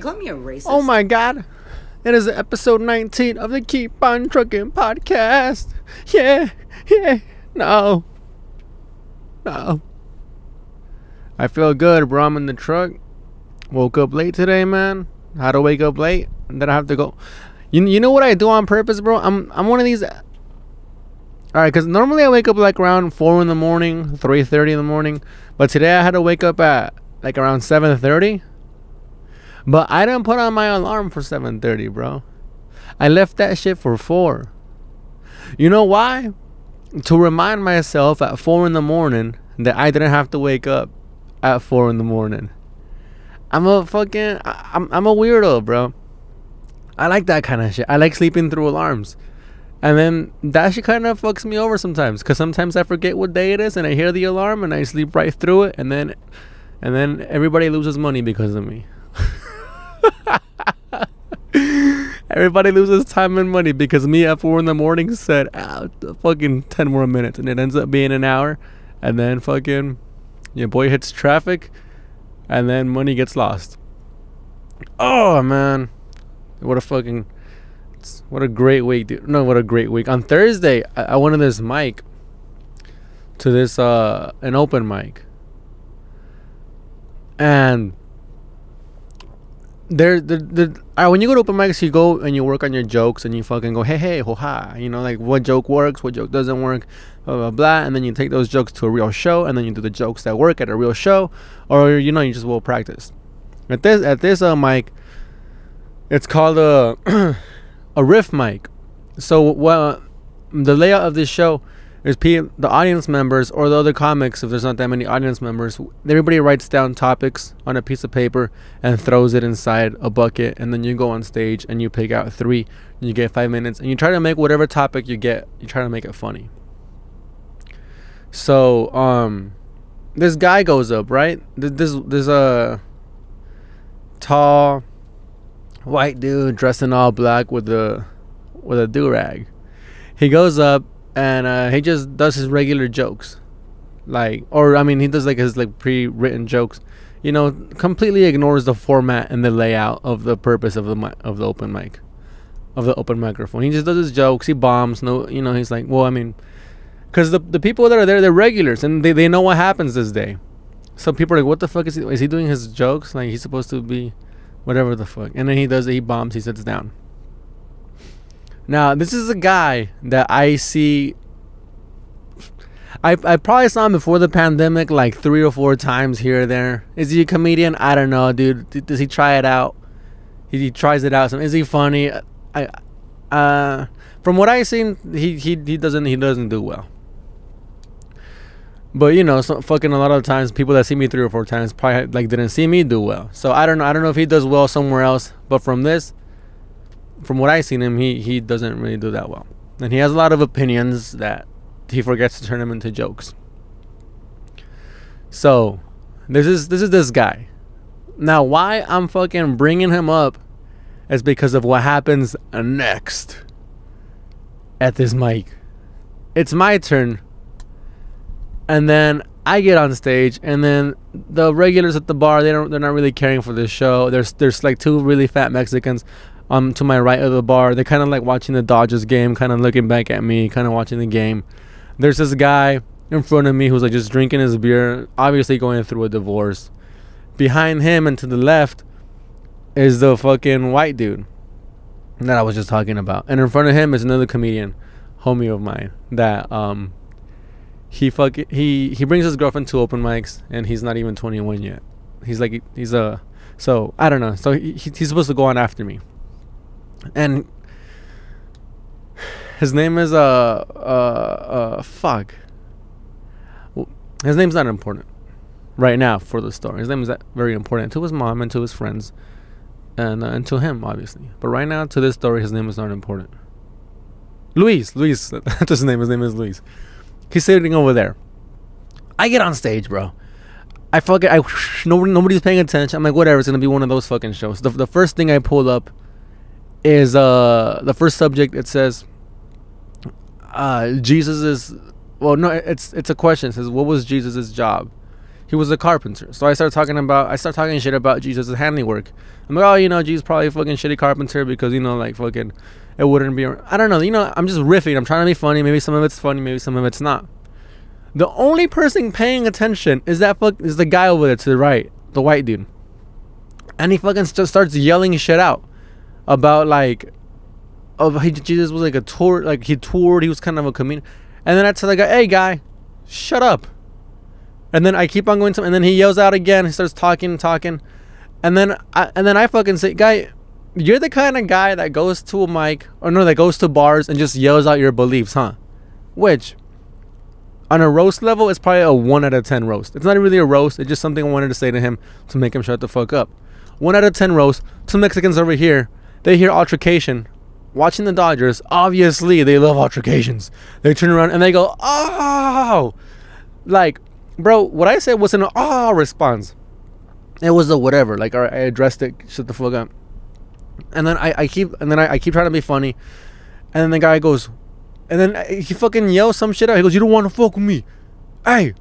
call me a racist? Oh my god. It is episode 19 of the Keep On Trucking podcast. Yeah. No. I feel good, bro. I'm in the truck. Woke up late today, man. Had to wake up late, and then I have to go. You know what I do on purpose, bro? I'm one of these. All right, because normally I wake up like around 4 in the morning, 3:30 in the morning. But today I had to wake up at like around 7:30. But I didn't put on my alarm for 7:30, bro. I left that shit for 4. You know why? To remind myself at 4 in the morning that I didn't have to wake up at 4 in the morning. I'm a weirdo, bro. I like that kind of shit. I like sleeping through alarms. And then that shit kind of fucks me over sometimes, because sometimes I forget what day it is and I hear the alarm and I sleep right through it, and then everybody loses money because of me. Everybody loses time and money because me at 4 in the morning said fucking 10 more minutes, and it ends up being an hour, and then fucking your boy hits traffic, and then money gets lost. Oh man, what a great week, dude. No, what a great week. On Thursday I went to this mic, to this an open mic, and when you go to open mics, you go and you work on your jokes, and you fucking go hey ho ha, you know, like what joke works, what joke doesn't work, blah blah blah, and then you take those jokes to a real show, and then you do the jokes that work at a real show, or you know, you just will practice. At this mic, it's called a riff mic. So the layout of this show is the audience members or the other comics, if there's not that many audience members, everybody writes down topics on a piece of paper and throws it inside a bucket, and then you go on stage and you pick out 3 and you get 5 minutes, and you try to make whatever topic you get, you try to make it funny. So this guy goes up, right? There's a tall white dude dressed in all black with a durag. He goes up and he just does his regular jokes, he does like his like pre-written jokes, you know, completely ignores the format and the layout of the purpose of the open mic, of the open microphone. He just does his jokes. He bombs. No, you know, he's like, well, I mean, because the people that are there, they're regulars, and they know what happens this day. So people are like, what the fuck is he doing his jokes? Like, he's supposed to be whatever the fuck. And then he does it. He bombs. He sits down. Now, this is a guy that I see. I probably saw him before the pandemic like 3 or 4 times here or there. Is he a comedian? I don't know, dude. Does he try it out? He tries it out. So is he funny? From what I've seen, he doesn't do well. But you know, so fucking a lot of times, people that see me 3 or 4 times probably like didn't see me do well. So I don't know if he does well somewhere else. But from what I've seen him, he doesn't really do that well, and he has a lot of opinions that he forgets to turn them into jokes. So this is this guy. Now, why I'm fucking bringing him up is because of what happens next at this mic. It's my turn, and then I get on stage, and then the regulars at the bar, they're not really caring for this show. There's like 2 really fat Mexicans to my right of the bar. They're kind of like watching the Dodgers game, kind of looking back at me, kind of watching the game. There's this guy in front of me who's like just drinking his beer, obviously going through a divorce. Behind him and to the left is the fucking white dude that I was just talking about, and in front of him is another comedian, homie of mine, that he brings his girlfriend to open mics, and he's not even 21 yet. So I don't know. So he's supposed to go on after me. And his name is fuck. His name's not important right now for the story. His name is very important to his mom and to his friends, and to him, obviously. But right now, to this story, his name is not important. Luis, that's his name. His name is Luis. He's sitting over there. I get on stage, bro. Nobody's paying attention. I'm like, whatever. It's gonna be one of those fucking shows. The first thing I pull up is the first subject. It says Jesus is, well, no, it's a question. It says, what was Jesus's job? He was a carpenter. So I start talking shit about Jesus' handiwork. I'm like, oh, you know, Jesus probably a fucking shitty carpenter because, you know, like fucking, it wouldn't be, I don't know, you know, I'm just riffing. I'm trying to be funny. Maybe some of it's funny, maybe some of it's not. The only person paying attention is the guy over there to the right, the white dude. And he fucking just starts yelling shit out about like, Jesus was like a tour, like he toured, he was kind of a comedian. And then I tell the guy, hey guy, shut up. And then I keep on going to him, and then he yells out again. He starts talking. And then I fucking say, guy, you're the kind of guy that goes to a mic, or no, that goes to bars and just yells out your beliefs, huh? Which, on a roast level, it's probably a 1 out of 10 roast. It's not really a roast. It's just something I wanted to say to him to make him shut the fuck up. 1 out of 10 roast. Two Mexicans over here, they hear altercation. Watching the Dodgers, obviously they love altercations. They turn around and they go, oh! Like, bro, what I said wasn't an oh response. It was a whatever. Like, all right, I addressed it. Shut the fuck up. And then I keep trying to be funny. And then the guy goes, and then he fucking yells some shit out. He goes, you don't want to fuck with me. Hey.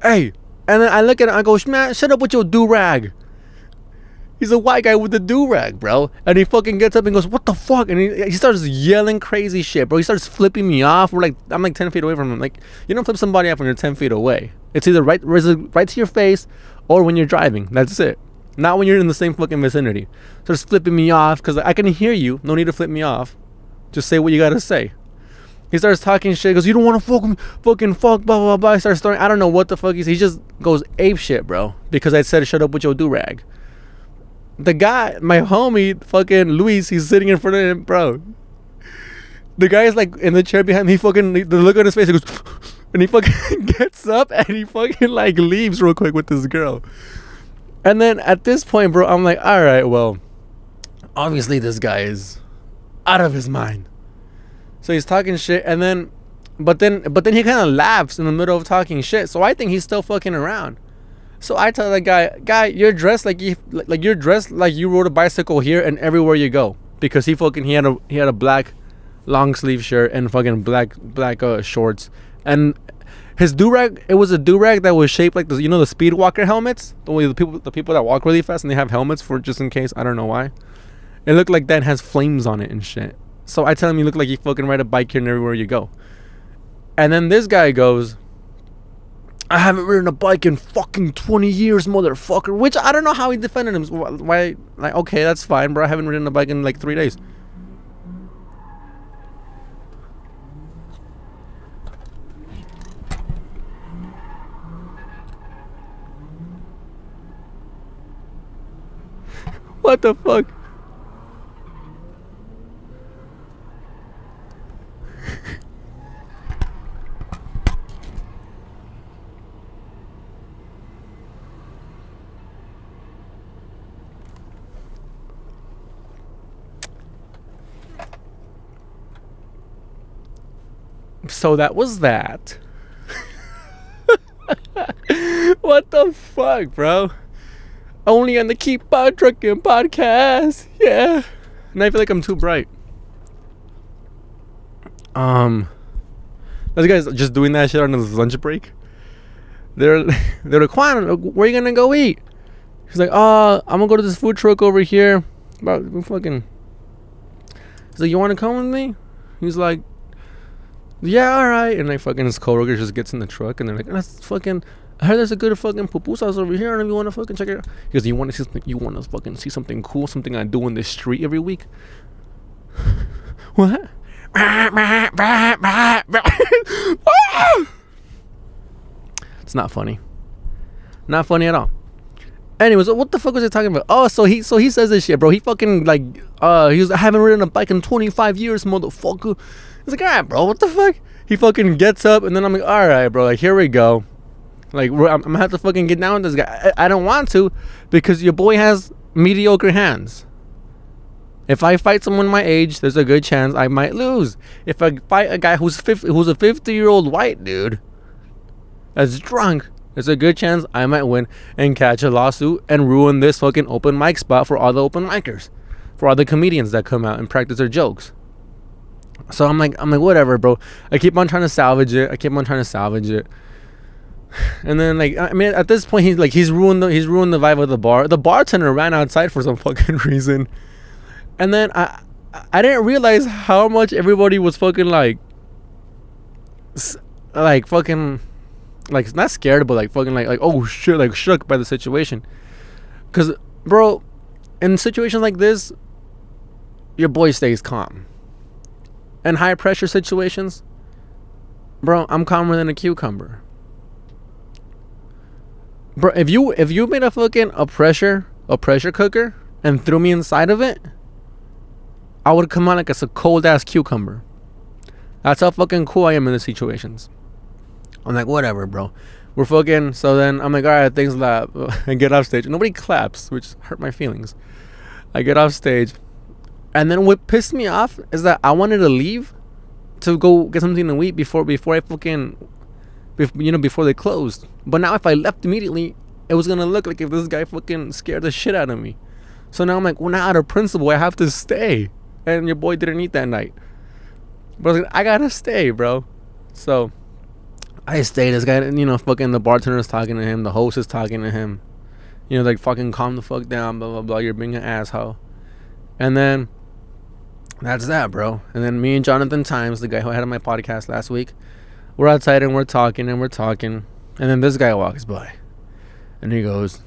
And then I look at him, I go, man, shut up with your durag. He's a white guy with a do-rag, bro. And he fucking gets up and goes, what the fuck? And he starts yelling crazy shit, bro. He starts flipping me off. I'm like 10 feet away from him. Like, you don't flip somebody off when you're 10 feet away. It's either right to your face or when you're driving. That's it. Not when you're in the same fucking vicinity. Starts flipping me off because I can hear you. No need to flip me off. Just say what you gotta say. He starts talking shit. He goes, you don't want to fuck with me. Fucking fuck, blah, blah, blah. He starts throwing, I don't know what the fuck he just goes ape shit, bro. Because I said shut up with your do-rag. The guy, my homie, fucking Luis, he's sitting in front of him, bro. The guy is like in the chair behind me. The look on his face, he goes, and he fucking gets up and he fucking like leaves real quick with this girl. And then at this point, bro, I'm like, all right, well, obviously this guy is out of his mind. So he's talking shit, and then, but then he kind of laughs in the middle of talking shit. So I think he's still fucking around. So I tell the guy, you're dressed like you're dressed like you rode a bicycle here and everywhere you go, because he had a black long sleeve shirt and fucking black shorts, and his do-rag, it was a do-rag that was shaped like the speed walker helmets, the people that walk really fast and they have helmets for just in case. I don't know why. It looked like that, and has flames on it and shit. So I tell him, you look like you fucking ride a bike here and everywhere you go. And then this guy goes, I haven't ridden a bike in fucking 20 years, motherfucker. Which I don't know how he defended him. Why? Like, okay, that's fine, bro. I haven't ridden a bike in like 3 days. What the fuck? So that was that. What the fuck, bro? Only on the Keep On Trucking podcast. Yeah. And I feel like I'm too bright. Those guys just doing that shit on his lunch break. They're like, Juan, where are you gonna go eat? He's like, I'm gonna go to this food truck over here. He's like, you wanna come with me? He's like, yeah, alright. And like fucking his coworker just gets in the truck and they're like, that's fucking, I heard there's a good fucking pupusas over here, and if you wanna fucking check it out. He goes, you wanna fucking see something cool, something I do in this street every week? What? It's not funny. Not funny at all. Anyways, what the fuck was I talking about? Oh, so he says this shit, bro. He fucking like, I haven't ridden a bike in 25 years, motherfucker. He's like, alright, bro, what the fuck? He fucking gets up, and then I'm like, alright, bro, like, here we go. Like, I'm gonna have to fucking get down with this guy. I don't want to, because your boy has mediocre hands. If I fight someone my age, there's a good chance I might lose. If I fight a guy who's a 50-year-old white dude that's drunk, there's a good chance I might win and catch a lawsuit and ruin this fucking open mic spot for all the open micers, for all the comedians that come out and practice their jokes. So I'm like, whatever, bro. I keep on trying to salvage it. And then like I mean at this point he's ruined the vibe of the bar. The bartender ran outside for some fucking reason. And then I didn't realize how much everybody was fucking like fucking like not scared but like fucking like oh shit, like shook by the situation. Cause bro, in situations like this, your boy stays calm. In high pressure situations, bro, I'm calmer than a cucumber. Bro, if you made a pressure cooker and threw me inside of it, I would come out like it's a cold ass cucumber. That's how fucking cool I am in these situations. I'm like, whatever, bro. We're fucking. So then I'm like, all right, things lap. I get off stage. Nobody claps, which hurt my feelings. I get off stage, and then what pissed me off is that I wanted to leave to go get something to eat before I fucking, before they closed. But now if I left immediately, it was gonna look like if this guy fucking scared the shit out of me. So now I'm like, well, now out of principle, I have to stay. And your boy didn't eat that night. But I was like, I gotta stay, bro. So I stayed. This guy, fucking the bartender is talking to him. The host is talking to him. Like fucking calm the fuck down, blah, blah, blah. You're being an asshole. And then that's that, bro. And then me and Jonathan Times, the guy who I had on my podcast last week, we're outside and we're talking. And then this guy walks by. And he goes,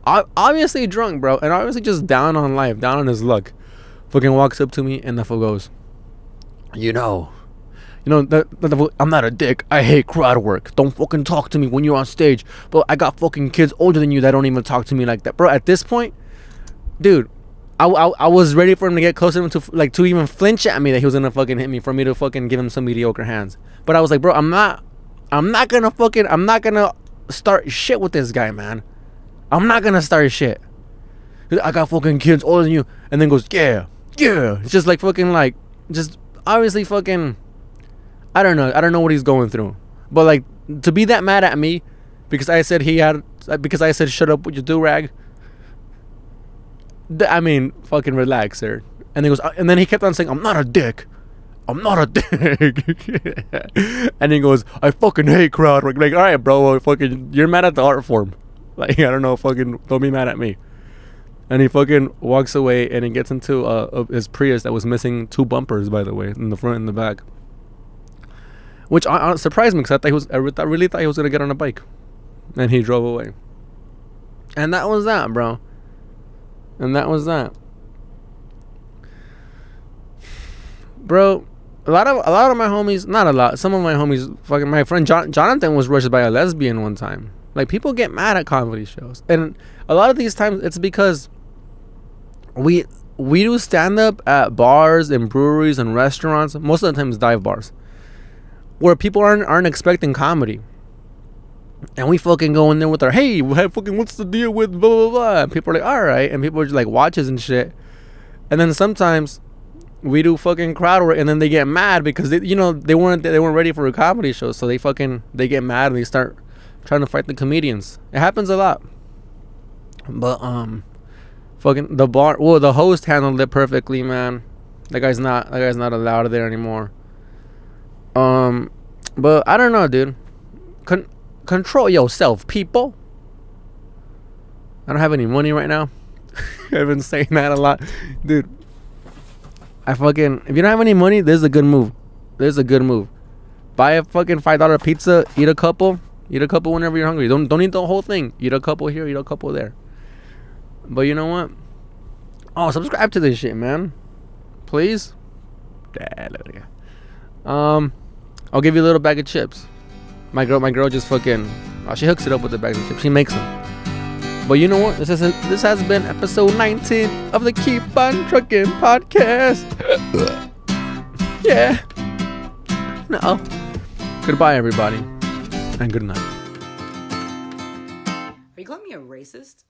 obviously drunk, bro. And obviously just down on life, down on his luck. Fucking walks up to me and the fool goes, I'm not a dick. I hate crowd work. Don't fucking talk to me when you're on stage. But I got fucking kids older than you that don't even talk to me like that, bro. At this point, dude, I was ready for him to get close to him to even flinch at me that he was gonna fucking hit me, for me to fucking give him some mediocre hands. But I was like, bro, I'm not gonna start shit with this guy, man. I'm not gonna start shit. I got fucking kids older than you, and then goes, yeah. It's just like fucking like, just obviously fucking, I don't know what he's going through. But like, to be that mad at me because I said shut up with your durag. I mean, fucking relax, sir. And he goes, and then he kept on saying, I'm not a dick. And he goes, I fucking hate crowd work. Like, all right, bro, fucking, you're mad at the art form. Like, I don't know, fucking, don't be mad at me. And he fucking walks away, and he gets into his Prius that was missing 2 bumpers, by the way, in the front and the back. Which surprised me, because I really thought he was gonna get on a bike, and he drove away. And that was that, bro. And that was that, bro. A lot of my homies, not a lot, some of my homies, fucking my friend Jonathan was rushed by a lesbian one time. Like, people get mad at comedy shows, and a lot of these times it's because we do stand up at bars and breweries and restaurants, most of the times dive bars, where people aren't expecting comedy, and we fucking go in there with our, hey, fucking what's the deal with blah blah blah, and people are like, all right, and people are just like watches and shit. And then sometimes we do fucking crowd work, and then they get mad because they weren't ready for a comedy show, so they get mad and they start trying to fight the comedians. It happens a lot. But fucking the host handled it perfectly, man. That guy's not allowed there anymore. But I don't know, dude. Control yourself, people. I don't have any money right now. I've been saying that a lot, dude. If you don't have any money, there's a good move. Buy a fucking $5 pizza, eat a couple whenever you're hungry. Don't eat the whole thing. Eat a couple here, eat a couple there. But you know what? Oh, subscribe to this shit, man. Please. I'll give you a little bag of chips. My girl just fucking, she hooks it up with the bags of chips. She makes them. But you know what? This has been episode 19 of the Keep on Trucking podcast. Yeah. No. Goodbye, everybody. And good night. Are you calling me a racist?